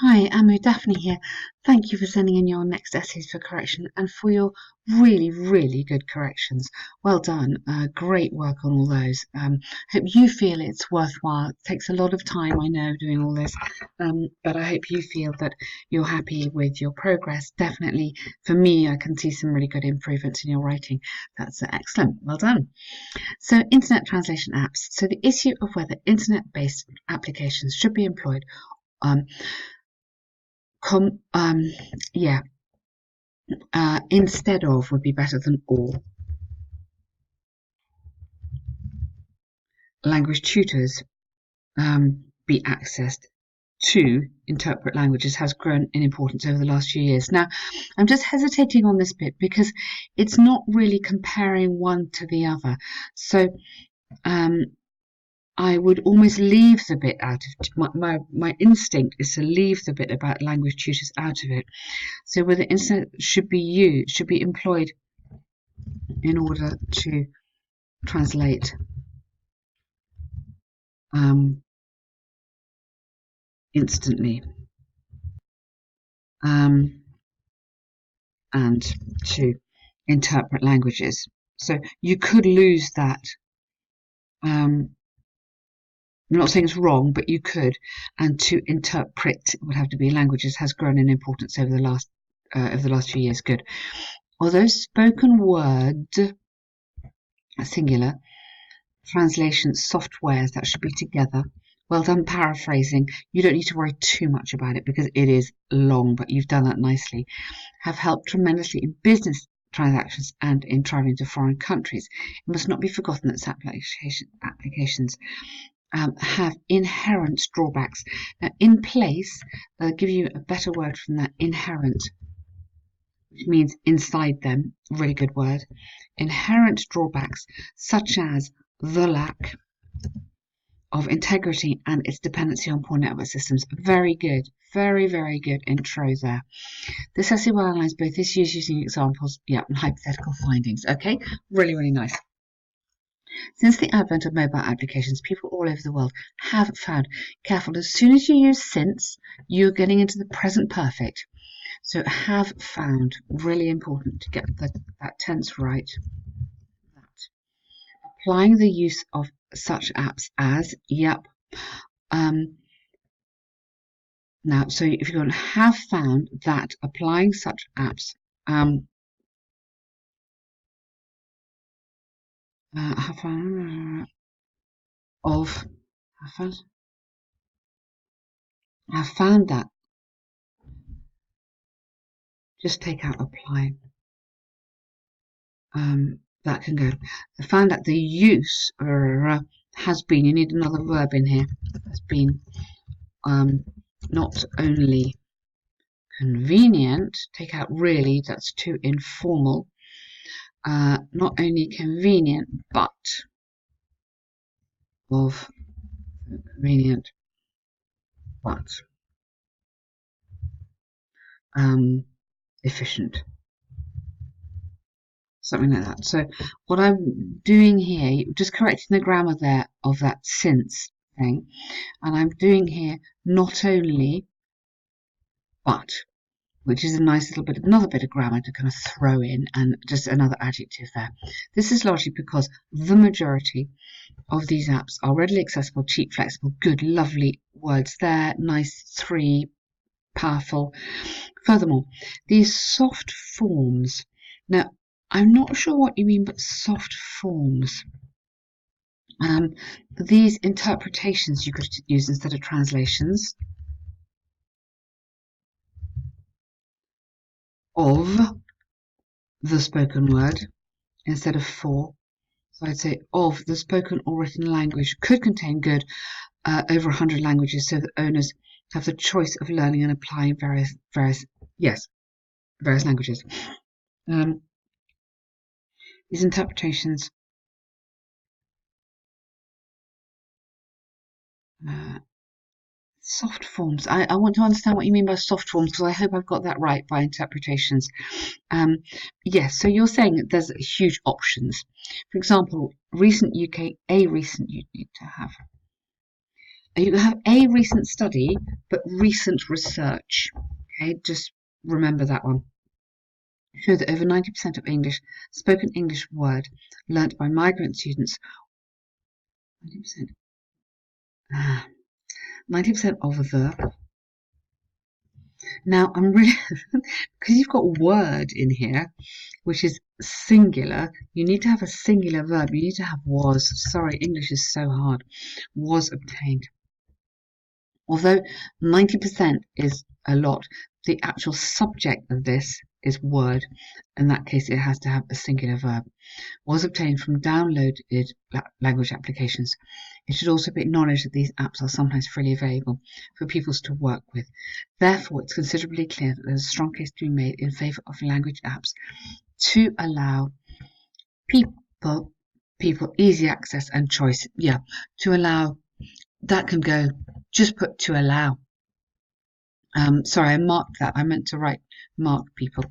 Hi, Amu Daphne here. Thank you for sending in your next essays for correction and for your really good corrections. Well done. Great work on all those. Hope you feel it's worthwhile. It takes a lot of time, I know, doing all this, but I hope you feel that you're happy with your progress. Definitely, for me, I can see some really good improvements in your writing. That's excellent. Well done. So, internet translation apps. So, the issue of whether internet-based applications should be employed. Um, com yeah Instead of would be better than or. Language tutors be accessed to interpret languages has grown in importance over the last few years. Now, I'm just hesitating on this bit because it's not really comparing one to the other. So I would almost leave the bit out of my instinct is to leave the bit about language tutors out of it. So whether internet should be used, should be employed in order to translate instantly and to interpret languages. So you could lose that. I'm not saying it's wrong, but you could. And to interpret would have to be languages has grown in importance over the last few years. Good. Although spoken word, singular, translation softwares that should be together. Well done paraphrasing. You don't need to worry too much about it because it is long, but you've done that nicely. Have helped tremendously in business transactions and in traveling to foreign countries. It must not be forgotten that applications have inherent drawbacks. Now, in place, they'll give you a better word from that, inherent, which means inside them, really good word. Inherent drawbacks, such as the lack of integrity and its dependency on poor network systems. Very good, very good intro there. This essay will analyse both issues using examples, and hypothetical findings. Okay, really nice. Since the advent of mobile applications, people all over the world have found, careful, as soon as you use since, you're getting into the present perfect. So have found, really important to get that tense right. Applying the use of such apps as, now, so if you're going to have found that applying such apps, have found have found that, just take out apply, that can go. I found that the use has been, you need another verb in here, has been not only convenient, take out really, that's too informal, not only convenient, but of convenient, but efficient. Something like that. So what I'm doing here, just correcting the grammar there of that since thing, and I'm doing here not only, but, which is a nice little bit, another bit of grammar to kind of throw in, and just another adjective there. This is largely because the majority of these apps are readily accessible, cheap, flexible, good, lovely words there, nice, three, powerful. Furthermore, these soft forms. Now, I'm not sure what you mean, but soft forms. These interpretations you could use instead of translations of the spoken word instead of for. So I'd say of the spoken or written language could contain good over 100 languages, so that owners have the choice of learning and applying various languages. These interpretations soft forms. I want to understand what you mean by soft forms, because I hope I've got that right by interpretations. Yes, so you're saying that there's huge options. For example, recent UK, a recent you need to have. You have a recent study, but recent research. Okay, just remember that one. Show that over 90% of spoken English word learnt by migrant students, 90%, 90% of the. Now I'm really because you've got word in here, which is singular. You need to have a singular verb. You need to have was. Sorry, English is so hard. Was obtained. Although 90% is a lot, the actual subject of this is word. In that case, it has to have a singular verb. Was obtained from downloaded language applications. It should also be acknowledged that these apps are sometimes freely available for pupils to work with. Therefore, it's considerably clear that there's a strong case to be made in favour of language apps to allow people easy access and choice. Yeah, to allow, that can go, just put to allow. Sorry, I marked that. I meant to write mark people.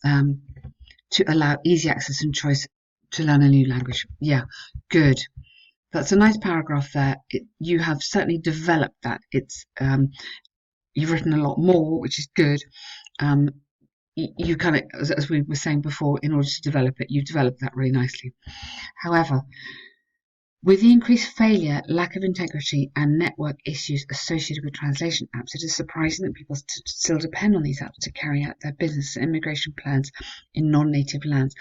To allow easy access and choice to learn a new language. Yeah, good. That's a nice paragraph there. You have certainly developed that. You've written a lot more, which is good. You kind of, as we were saying before, in order to develop it, you've developed that really nicely. However, with the increased failure, lack of integrity, and network issues associated with translation apps, it is surprising that people still depend on these apps to carry out their business and immigration plans in non-native lands.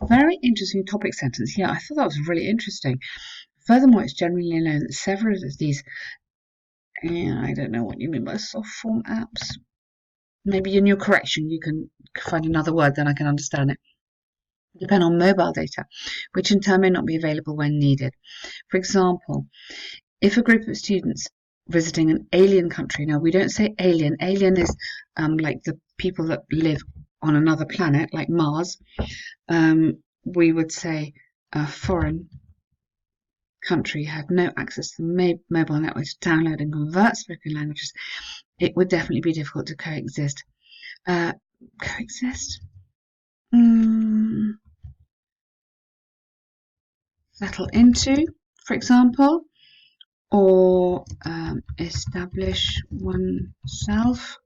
Very interesting topic sentence. Yeah, I thought that was really interesting. Furthermore, it's generally known that several of these, I don't know what you mean by soft form apps. Maybe in your correction you can find another word, then I can understand it. Depend on mobile data, which in turn may not be available when needed. For example, if a group of students visiting an alien country, now we don't say alien, alien is like the people that live on another planet, like Mars, we would say a foreign country had no access to the mobile network to download and convert spoken languages, it would definitely be difficult to coexist. Coexist? Settle into, for example, or establish oneself,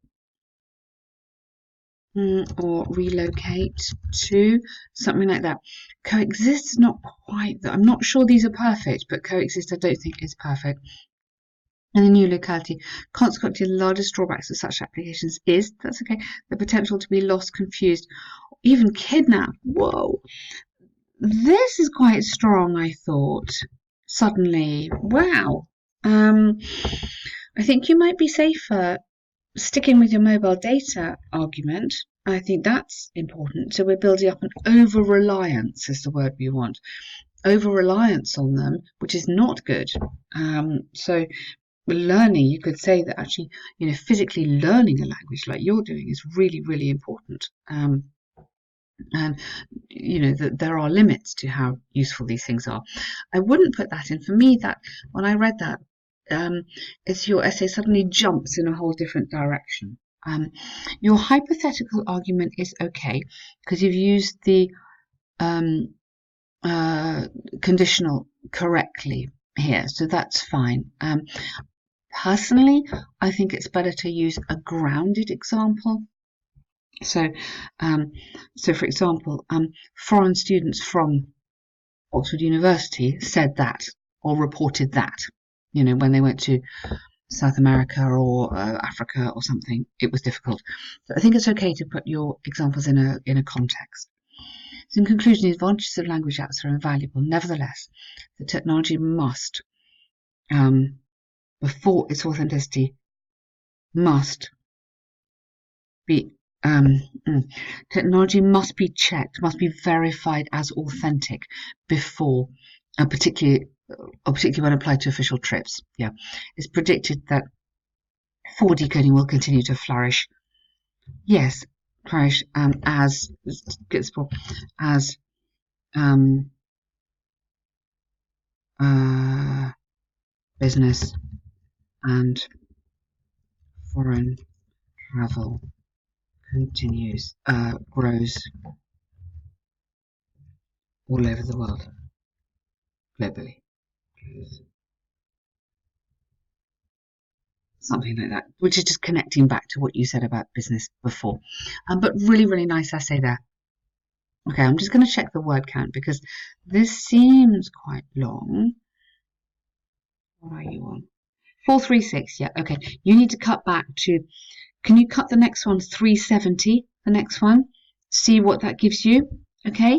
or relocate to, something like that. Coexist is not quite that. I'm not sure these are perfect, but coexist I don't think is perfect. In a new locality. Consequently, the largest drawbacks of such applications is, that's okay, the potential to be lost, confused, or even kidnapped. Whoa, this is quite strong, I thought. Suddenly, wow. I think you might be safer sticking with your mobile data argument. I think that's important. So we're building up an over-reliance is the word we want. Over-reliance on them, which is not good. So learning, you could say that actually, physically learning a language like you're doing is really, really important. And there are limits to how useful these things are. I wouldn't put that in. For me, that when I read that, your essay suddenly jumps in a whole different direction. Your hypothetical argument is okay because you've used the conditional correctly here, so that's fine. Personally, I think it's better to use a grounded example. So, for example, foreign students from Oxford University said that or reported that, when they went to South America or Africa or something, it was difficult. So I think it's okay to put your examples in a context. So in conclusion, the advantages of language apps are invaluable. Nevertheless, the technology must, before its authenticity, must be technology must be checked, must be verified as authentic before, particularly when applied to official trips. Yeah, it's predicted that 4D coding will continue to flourish. Yes, flourish as business and foreign travel grows all over the world, globally. something like that, which is just connecting back to what you said about business before. But really, really nice essay there. Okay, I'm just going to check the word count because this seems quite long. What are you on? 436, yeah, okay. You need to cut back to, can you cut the next one 370, the next one? See what that gives you, okay?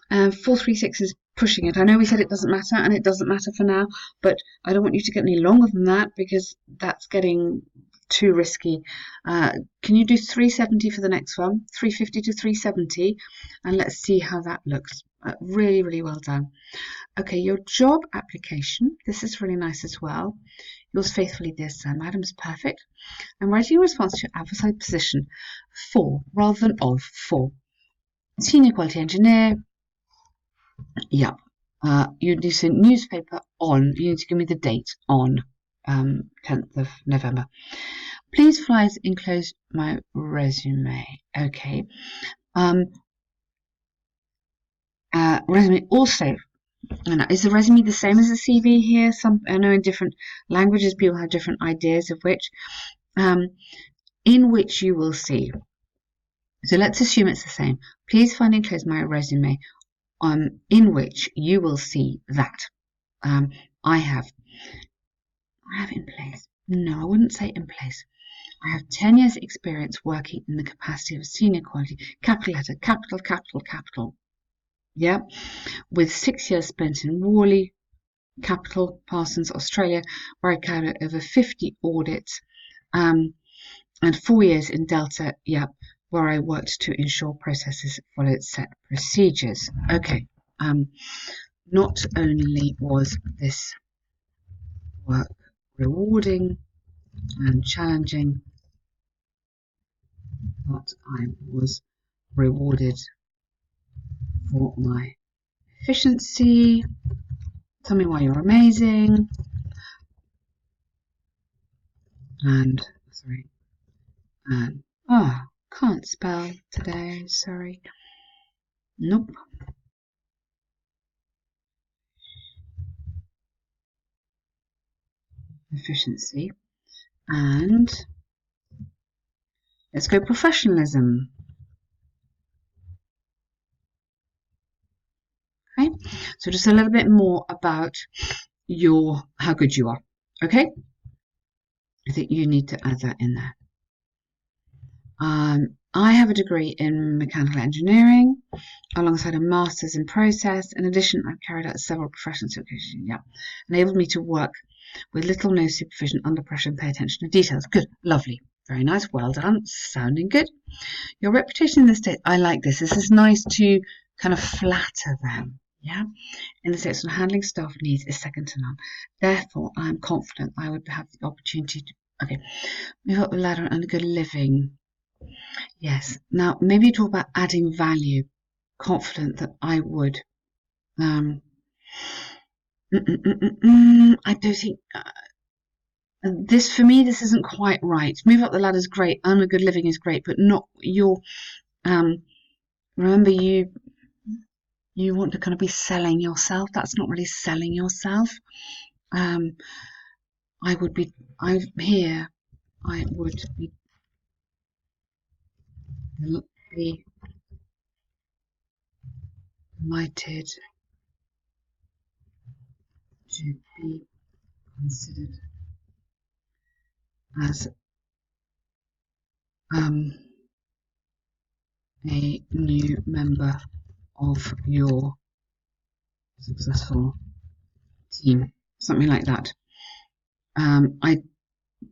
436 is pushing it. I know we said it doesn't matter, and it doesn't matter for now, but I don't want you to get any longer than that because that's getting too risky. Can you do 370 for the next one? 350 to 370, and let's see how that looks. Really, really well done. Okay, your job application. This is really nice as well. Yours faithfully, dear sir. Madam's perfect. I'm writing a response to your advertised position for rather than of for. Senior quality engineer. Yep. You need to newspaper on. You need to give me the date on 10th of November. Please flies enclose my resume. Okay. Resume also. Is the resume the same as the CV here? I know in different languages people have different ideas of which. In which you will see. So let's assume it's the same. Please find and enclose my resume in which you will see that I have in place. No, I wouldn't say in place. I have 10 years experience working in the capacity of a senior quality, capital letter, capital, capital, capital. Yeah, with 6 years spent in Worley, capital, Parsons, Australia, where I carried over 50 audits, and 4 years in Delta, yeah, where I worked to ensure processes followed set procedures. Okay, not only was this work rewarding and challenging, but I was rewarded for my efficiency. Tell me why you're amazing. And, sorry, and, can't spell today, sorry. Nope. Efficiency. And let's go professionalism. Okay, so just a little bit more about how good you are. Okay, I think you need to add that in there. I have a degree in mechanical engineering alongside a master's in process. In addition, I've carried out several professional certifications, enabled me to work with little or no supervision under pressure and pay attention to details. Good, lovely, very nice, well done, sounding good. Your reputation in the state, I like this. This is nice to kind of flatter them. Yeah, in the States, when handling staff needs is second to none. Therefore, I am confident I would have the opportunity to move up the ladder and good living. Yes. Now, maybe talk about adding value. Confident that I would. I don't think this for me. This isn't quite right. Move up the ladder is great. Earn a good living is great, but not your. Remember, you want to kind of be selling yourself. That's not really selling yourself. I'm here. I would be delighted to be considered as a new member of your successful team, something like that.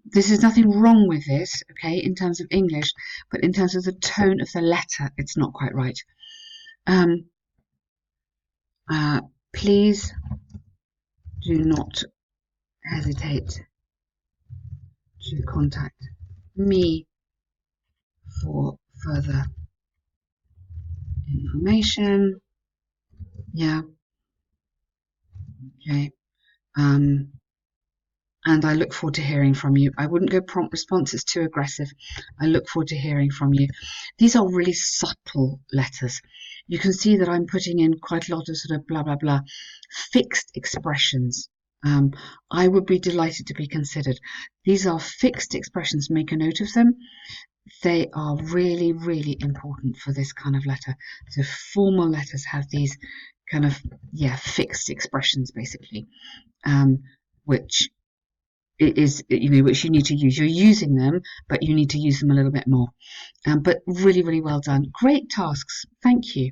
This is nothing wrong with this, okay, in terms of English, but in terms of the tone of the letter, it's not quite right. Please do not hesitate to contact me for further information. Yeah. Okay. And I look forward to hearing from you. I wouldn't go prompt response, it's too aggressive. I look forward to hearing from you. These are really subtle letters. You can see that I'm putting in quite a lot of sort of blah, blah, blah, fixed expressions. Um, I would be delighted to be considered. These are fixed expressions. Make a note of them. They are really, really important for this kind of letter. So formal letters have these kind of, yeah, fixed expressions basically, which is, which you need to use. You're using them, but you need to use them a little bit more. But really, really well done. Great tasks. Thank you.